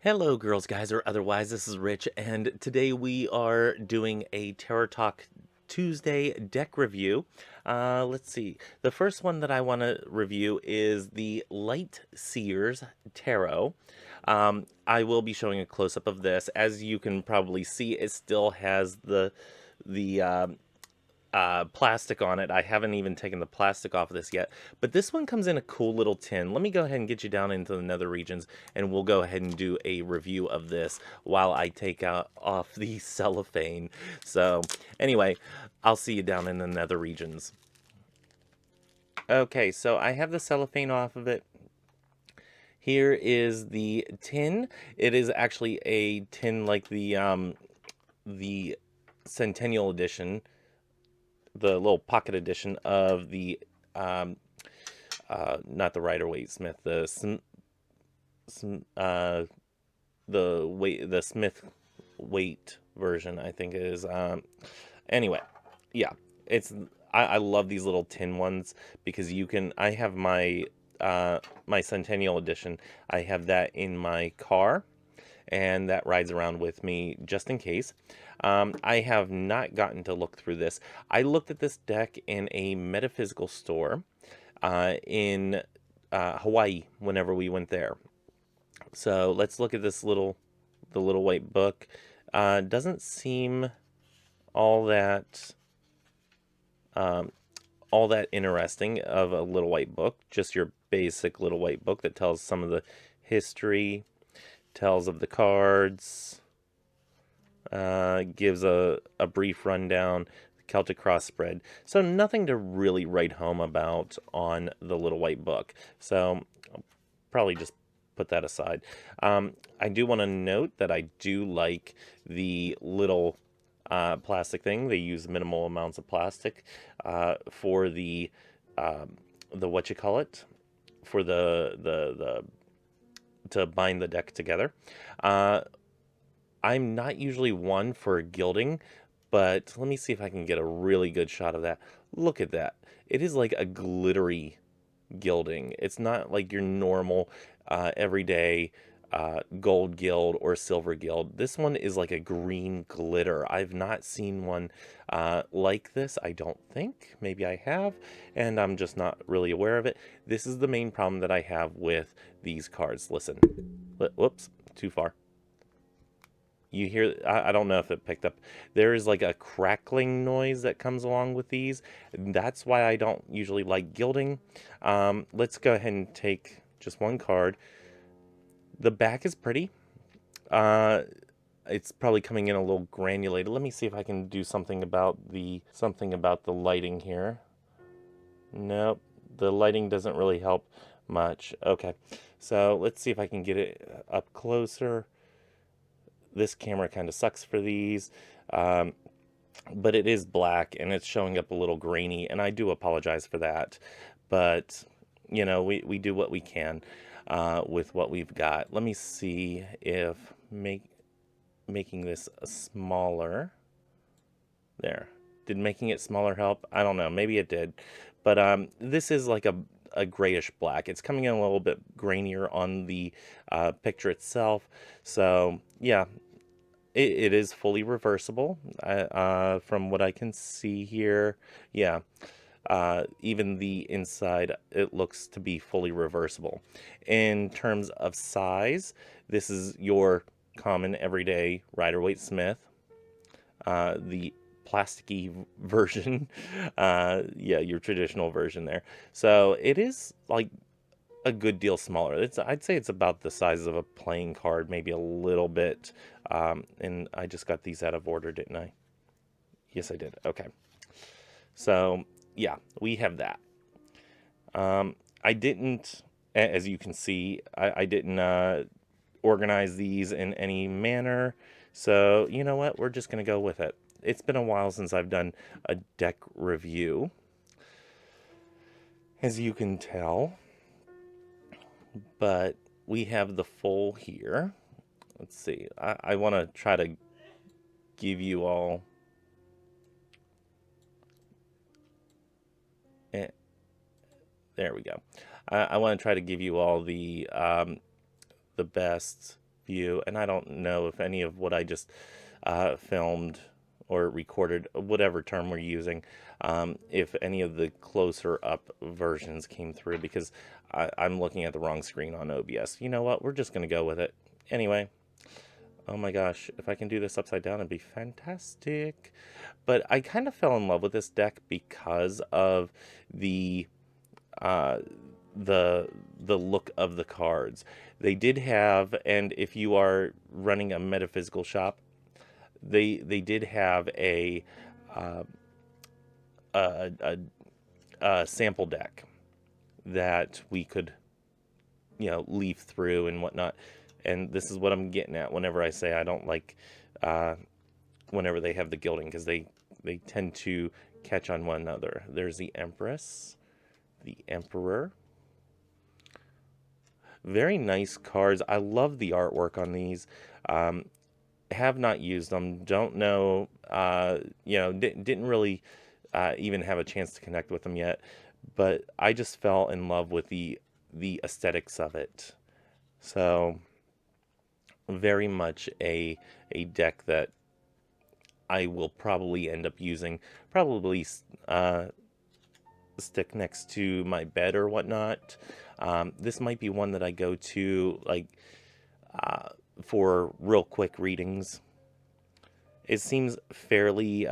Hello, girls, guys, or otherwise. This is Rich, and today we are doing a Tarot Talk Tuesday deck review. Let's see. The first one that I want to review is the Light Seers Tarot. I will be showing a close up of this. As you can probably see, it still has the plastic on it. I haven't even taken the plastic off of this yet, but this one comes in a cool little tin. Let me go ahead and get you down into the nether regions, and we'll go ahead and do a review of this while I take off the cellophane. So anyway, I'll see you down in the nether regions. Okay, so I have the cellophane off of it. Here is the tin. It is actually a tin like the Centennial edition, the little pocket edition of the um, not the Rider-Waite Smith, uh, the Smith weight version, I think it is. Anyway, yeah, it's I love these little tin ones because you can. I have my Centennial edition. I have that in my car, and that rides around with me just in case. I have not gotten to look through this. I looked at this deck in a metaphysical store in Hawaii whenever we went there. So let's look at the little white book. Doesn't seem all that um, all that interesting of a little white book. Just your basic little white book that tells some of the history, tells of the cards, gives a brief rundown, Celtic cross spread. So nothing to really write home about on the little white book. So I'll probably just put that aside. I do want to note that I do like the little plastic thing. They use minimal amounts of plastic for the what you call it, for the to bind the deck together. Uh, I'm not usually one for gilding, but let me see if I can get a really good shot of that. Look at that. It is like a glittery gilding. It's not like your normal everyday gold gild or silver gild. This one is like a green glitter. I've not seen one like this, I don't think. Maybe I have, and I'm just not really aware of it. This is the main problem that I have with these cards. Listen. Whoops, too far. You hear, I don't know if it picked up. There is like a crackling noise that comes along with these. That's why I don't usually like gilding. Let's go ahead and take just one card. The back is pretty. Uh, it's probably coming in a little granulated. Let me see if I can do something about the lighting here. Nope, the lighting doesn't really help much. Okay, so let's see if I can get it up closer. This camera kind of sucks for these, um, but it is black and it's showing up a little grainy, and I do apologize for that. But you know, we do what we can with what we've got. Let me see if making this smaller. There. Did making it smaller help? I don't know. Maybe it did. But this is like a grayish black. It's coming in a little bit grainier on the picture itself. So yeah, it is fully reversible, from what I can see here. Yeah, even the inside, it looks to be fully reversible. In terms of size, this is your common everyday Rider-Waite Smith, the plasticky version. Yeah, your traditional version there. So it is like a good deal smaller. I'd say it's about the size of a playing card, maybe a little bit. And I just got these out of order, didn't I? Yes, I did. Okay. So yeah, we have that. I didn't, as you can see, I didn't organize these in any manner. So you know what? We're just gonna go with it. It's been a while since I've done a deck review, as you can tell. But we have the full here. Let's see. I want to try to give you all. Eh, there we go. I want to try to give you all the best view, and I don't know if any of what I just filmed or recorded, whatever term we're using, if any of the closer up versions came through, because I'm looking at the wrong screen on OBS. You know what? We're just going to go with it. Anyway, oh my gosh, if I can do this upside down, it'd be fantastic. But I kind of fell in love with this deck because of the uh, the look of the cards. They did have, and if you are running a metaphysical shop, they did have uh, a, a a sample deck that we could, leaf through and whatnot. And this is what I'm getting at whenever I say I don't like whenever they have the gilding, because they tend to catch on one another. There's the Empress, the Emperor. Very nice cards. I love the artwork on these. Have not used them. Don't know. Didn't really even have a chance to connect with them yet. But I just fell in love with the aesthetics of it. So very much a deck that I will probably end up using. Probably stick next to my bed or whatnot. This might be one that I go to for real quick readings. It seems fairly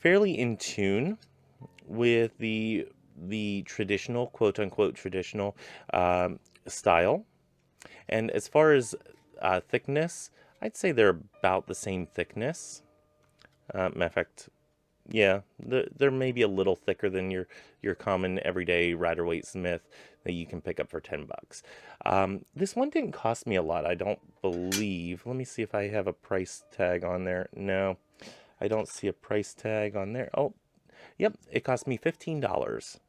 in tune with the traditional, quote unquote traditional style. And as far as thickness, I'd say they're about the same thickness. Matter of fact, yeah, they're maybe a little thicker than your common everyday Rider-Waite Smith that you can pick up for $10. This one didn't cost me a lot, I don't believe. Let me see if I have a price tag on there. No, I don't see a price tag on there. Oh, yep, it cost me $15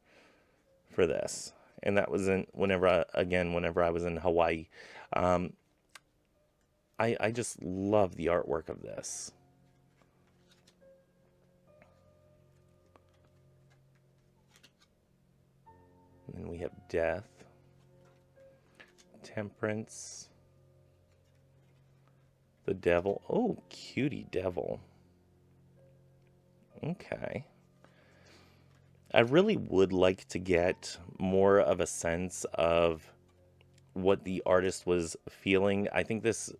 for this, and that was whenever I was in Hawaii. I just love the artwork of this. And then we have Death, Temperance, the Devil. Oh, cutie Devil. Okay. I really would like to get more of a sense of what the artist was feeling. I think this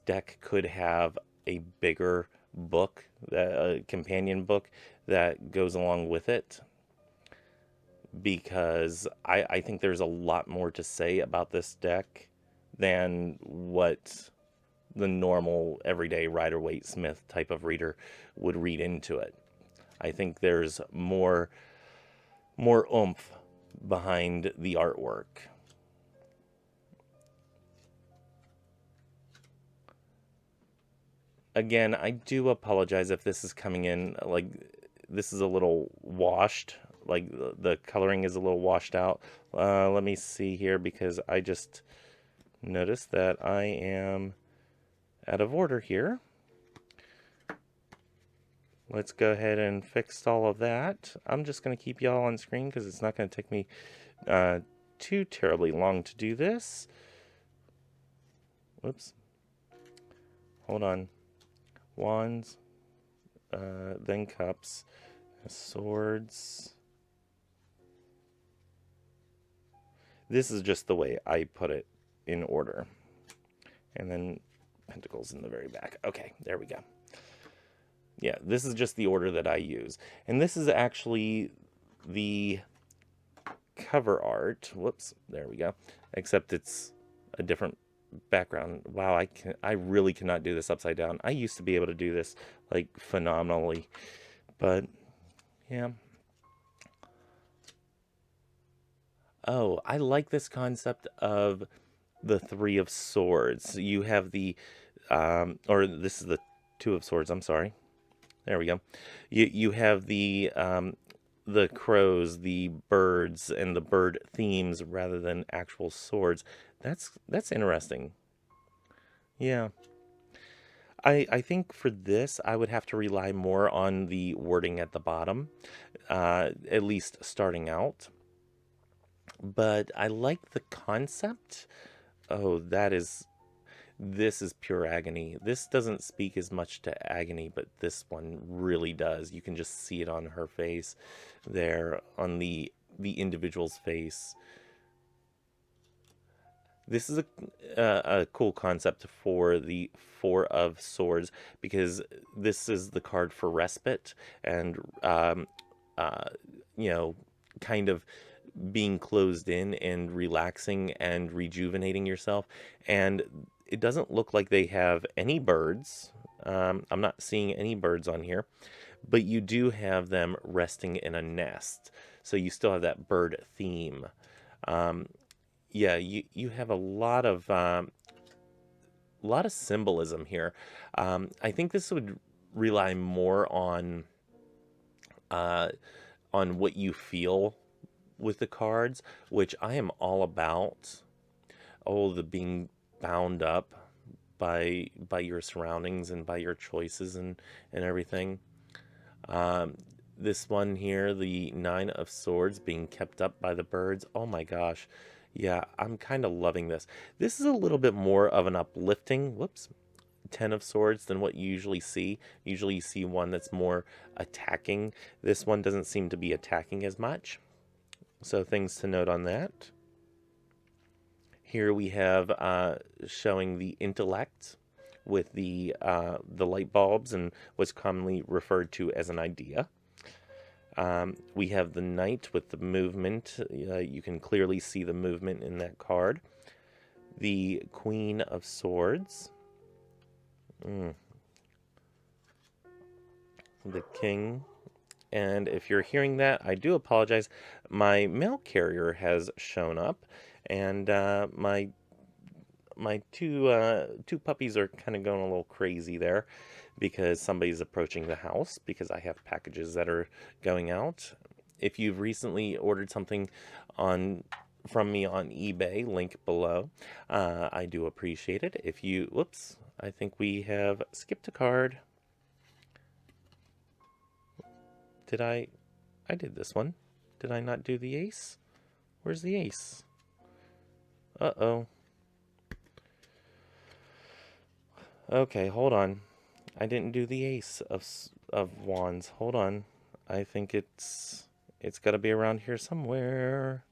deck could have a bigger book, a companion book that goes along with it, because I think there's a lot more to say about this deck than what the normal everyday Rider-Waite Smith type of reader would read into it. I think there's more oomph behind the artwork. Again, I do apologize if this is coming in like this is a little washed, like the coloring is a little washed out. Let me see here, because I just noticed that I am out of order here. Let's go ahead and fix all of that. I'm just going to keep y'all on screen because it's not going to take me too terribly long to do this. Whoops. Hold on. Wands, then cups, swords. This is just the way I put it in order. And then pentacles in the very back. Okay, there we go. Yeah, this is just the order that I use. And this is actually the cover art. Whoops, there we go. Except it's a different background. Wow, I really cannot do this upside down. I used to be able to do this like phenomenally, but yeah. Oh, I like this concept of the Three of Swords. You have the or this is the Two of Swords, I'm sorry. There we go. You have the crows, the birds, and the bird themes rather than actual swords. That's interesting. Yeah. I think for this, I would have to rely more on the wording at the bottom, at least starting out. But I like the concept. Oh, that is this is pure agony. This doesn't speak as much to agony, but this one really does. You can just see it on her face there, on the individual's face. This is a cool concept for the Four of Swords, because this is the card for respite and, uh, you know, kind of being closed in and relaxing and rejuvenating yourself. And it doesn't look like they have any birds. I'm not seeing any birds on here, but you do have them resting in a nest. So you still have that bird theme. Um, yeah, you have a lot of symbolism here. I think this would rely more uh, on what you feel with the cards, which I am all about. Oh, the being bound up by your surroundings and by your choices and everything. Um, this one here, the Nine of Swords, being kept up by the birds. Oh my gosh. Yeah, I'm kind of loving this. This is a little bit more of an uplifting, whoops, Ten of Swords than what you usually see. Usually you see one that's more attacking. This one doesn't seem to be attacking as much. So things to note on that. Here we have showing the intellect with the light bulbs and what's commonly referred to as an idea. We have the Knight with the movement. You can clearly see the movement in that card. The Queen of Swords. The King. And if you're hearing that, I do apologize. My mail carrier has shown up, and my two puppies are kind of going a little crazy there because somebody's approaching the house because I have packages that are going out. If you've recently ordered something from me on eBay, link below, I do appreciate it. If you, whoops, I think we have skipped a card. Did I did this one. Did I not do the ace? Where's the ace? Uh-oh. Okay, hold on. I didn't do the ace of wands. Hold on. I think it's got to be around here somewhere.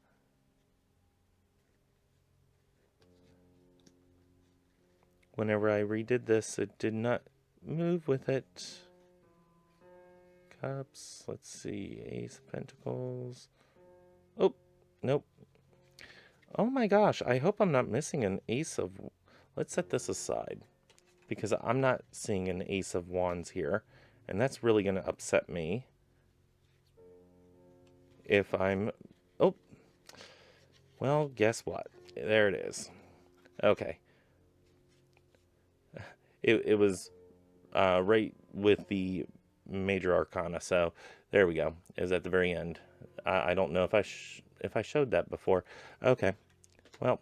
Whenever I redid this, it did not move with it. Cups. Let's see. Ace of Pentacles. Oh, nope. Oh my gosh. I hope I'm not missing an ace of... Let's set this aside, because I'm not seeing an ace of wands here, and that's really going to upset me if I'm... Oh, well, guess what? There it is. Okay. It was right with the major arcana, so there we go. It was at the very end. I don't know if I showed that before. Okay. Well,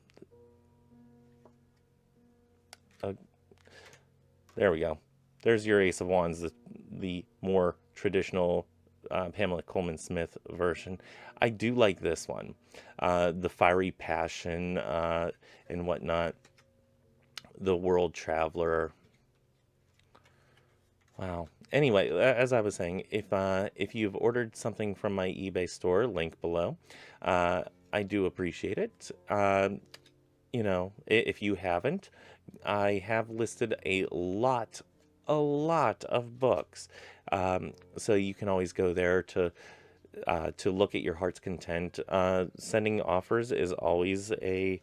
there we go. There's your Ace of Wands, the more traditional Pamela Coleman Smith version. I do like this one. The fiery passion and whatnot. The world traveler. Wow. Anyway, as I was saying, if you've ordered something from my eBay store, link below, I do appreciate it. You know, if you haven't, I have listed a lot of books. So you can always go there to look at your heart's content. Sending offers is always a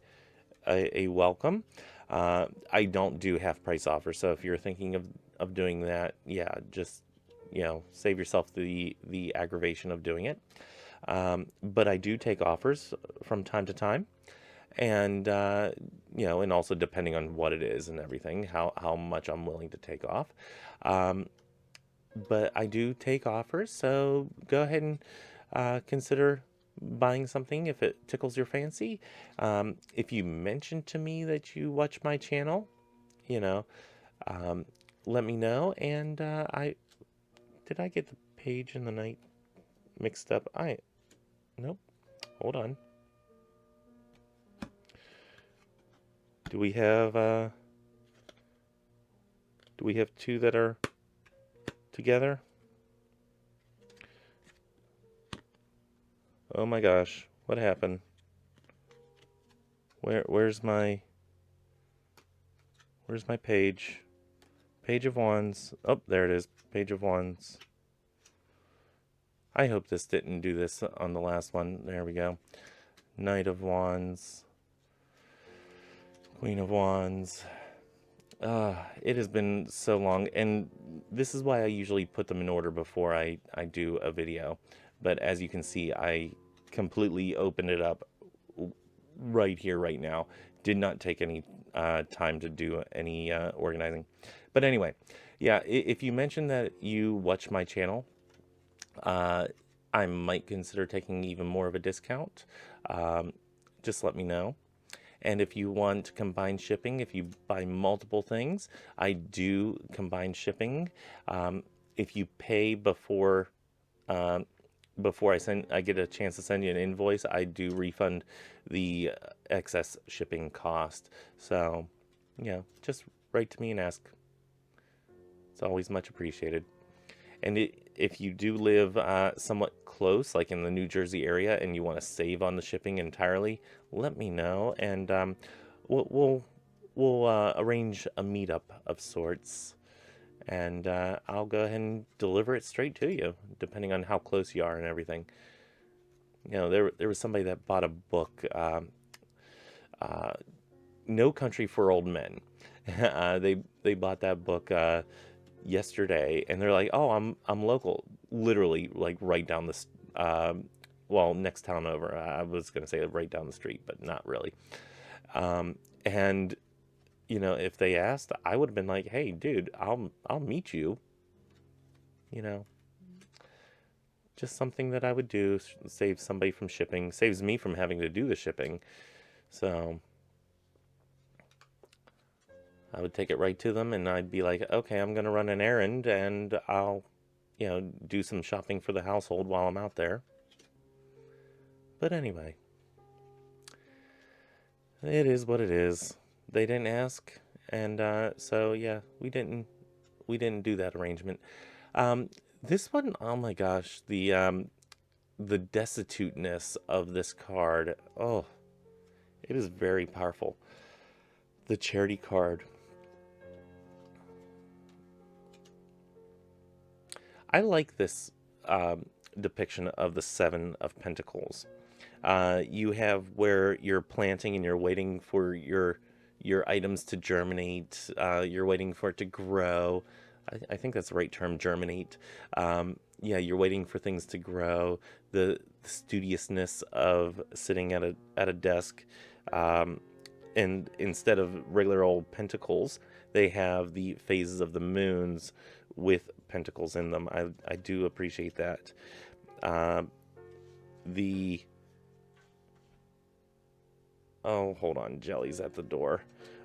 welcome. I don't do half price offers, so if you're thinking of doing that, yeah, just, you know, save yourself the aggravation of doing it. But I do take offers from time to time, and you know, and also depending on what it is and everything, how much I'm willing to take off. But I do take offers, so go ahead and consider buying something if it tickles your fancy. If you mention to me that you watch my channel, you know, let me know. And did I get the page and the night mixed up? Nope. Hold on. Do we have Do we have two that are together? Oh my gosh, what happened? Where's my page? Page of Wands. Oh, there it is. Page of Wands. I hope this didn't do this on the last one. There we go. Knight of Wands. Queen of Wands. It has been so long, and this is why I usually put them in order before I do a video. But as you can see, I completely opened it up right here, right now. Did not take any time to do any organizing. But anyway, yeah, if you mention that you watch my channel, I might consider taking even more of a discount. Just let me know. And if you want combined shipping, if you buy multiple things, I do combine shipping. If you pay before I get a chance to send you an invoice, I do refund the excess shipping cost. So, yeah, just write to me and ask. It's always much appreciated. And if you do live somewhat close, like in the New Jersey area, and you want to save on the shipping entirely, let me know, and we'll arrange a meetup of sorts, and I'll go ahead and deliver it straight to you, depending on how close you are and everything. You know, there was somebody that bought a book, No Country for Old Men. They bought that book yesterday, and they're like, "Oh, I'm local," literally like right down the well, next town over. I was gonna say right down the street, but not really. And you know, if they asked, I would have been like, "Hey, dude, I'll meet you." You know, just something that I would do, save somebody from shipping, saves me from having to do the shipping. So I would take it right to them, and I'd be like, "Okay, I'm gonna run an errand, and I'll, you know, do some shopping for the household while I'm out there." But anyway, it is what it is. They didn't ask, and so yeah, we didn't do that arrangement. This one, oh my gosh, the destituteness of this card. Oh, it is very powerful. The charity card. I like this depiction of the Seven of Pentacles. You have where you're planting and you're waiting for your items to germinate. You're waiting for it to grow. I think that's the right term, germinate. Yeah, you're waiting for things to grow. The studiousness of sitting at a desk, and instead of regular old pentacles, they have the phases of the moons with pentacles in them. I do appreciate that. Oh, hold on, Jelly's at the door.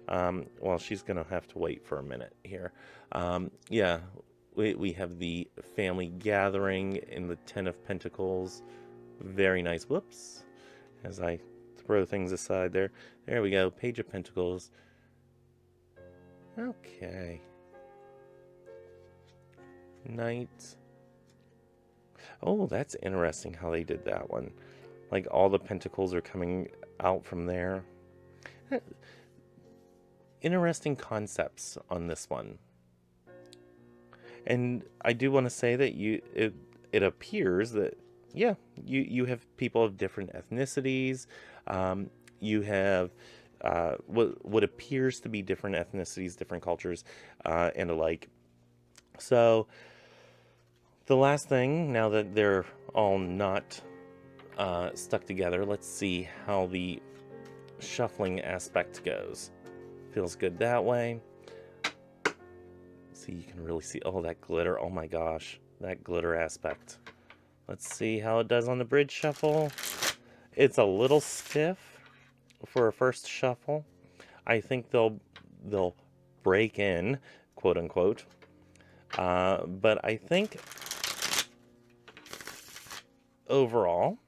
Well, she's gonna have to wait for a minute here. Yeah, we have the family gathering in the Ten of Pentacles. Very nice. Whoops. As I throw things aside there. There we go. Page of Pentacles. Okay. Knight. Oh, that's interesting how they did that one. Like all the pentacles are coming out from there. Interesting concepts on this one. And I do want to say that it appears that, yeah, you have people of different ethnicities. You have what appears to be different ethnicities, different cultures, and alike. So the last thing, now that they're all not stuck together, let's see how the shuffling aspect goes. Feels good that way. See, you can really see, oh, that glitter. Oh my gosh, that glitter aspect. Let's see how it does on the bridge shuffle. It's a little stiff for a first shuffle. I think they'll break in, quote unquote. But I think overall,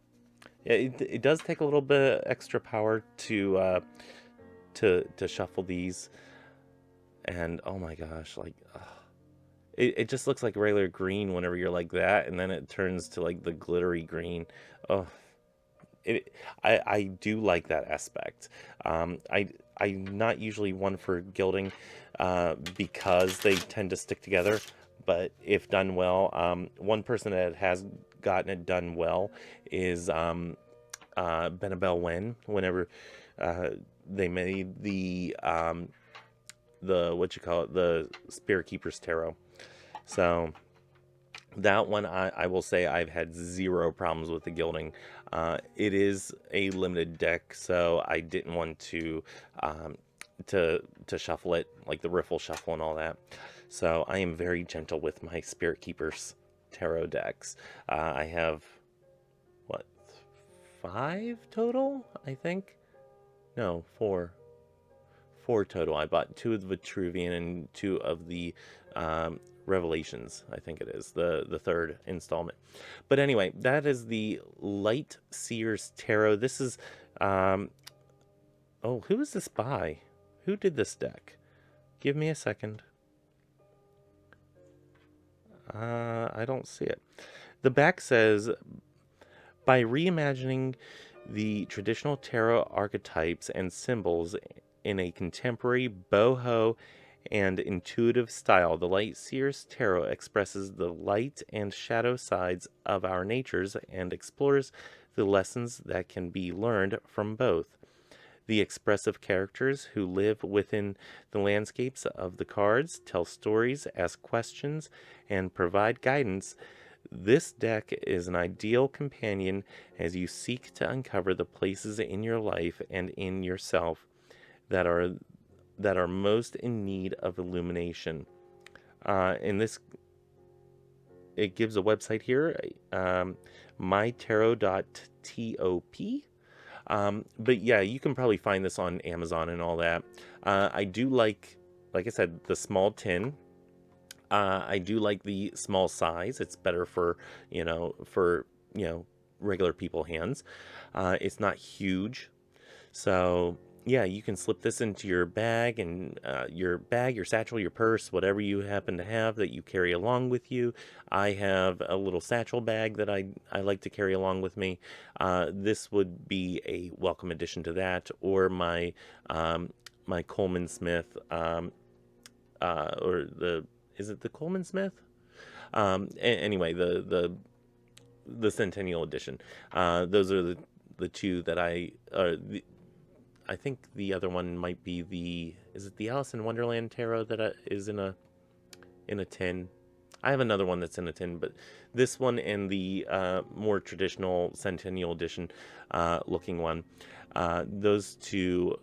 it does take a little bit extra power to shuffle these. And oh my gosh, like it just looks like regular green whenever you're like that, and then it turns to like the glittery green. Oh, it I do like that aspect. I'm not usually one for gilding because they tend to stick together, but if done well, one person that has gotten it done well is Benabel Wen. Whenever uh, they made the what you call it, the Spirit Keeper's Tarot. So that one, I will say I've had zero problems with the gilding. It is a limited deck, so I didn't want um, to shuffle it, like the riffle shuffle and all that. So I am very gentle with my Spirit Keepers tarot decks. I have, what, five total, I think? No, four. Four total. I bought two of the Vitruvian and two of the Revelations, I think it is, the third installment. But anyway, that is the Light Seers Tarot. This is, oh, who is this by? Who did this deck? Give me a second. I don't see it. The back says, by reimagining the traditional tarot archetypes and symbols in a contemporary boho and intuitive style, the Light Seers Tarot expresses the light and shadow sides of our natures and explores the lessons that can be learned from both. The expressive characters who live within the landscapes of the cards tell stories, ask questions, and provide guidance. This deck is an ideal companion as you seek to uncover the places in your life and in yourself that are most in need of illumination. In this, it gives a website here, mytarot.top. But yeah, you can probably find this on Amazon and all that. I do like I said, the small tin. I do like the small size. It's better for, regular people hands. It's not huge. So yeah, you can slip this into your bag and your satchel, your purse, whatever you happen to have that you carry along with you. I have a little satchel bag that I like to carry along with me. This would be a welcome addition to that, or my Coleman Smith, or the is it the Coleman Smith? Anyway, the Centennial Edition. Those are the two that I think the other one might be is it the Alice in Wonderland tarot that is in a tin? I have another one that's in a tin, but this one and the more traditional Centennial Edition looking one, those two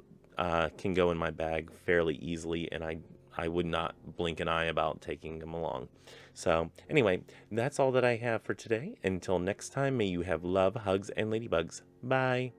can go in my bag fairly easily, and I would not blink an eye about taking them along. So anyway, that's all that I have for today. Until next time, may you have love, hugs, and ladybugs. Bye.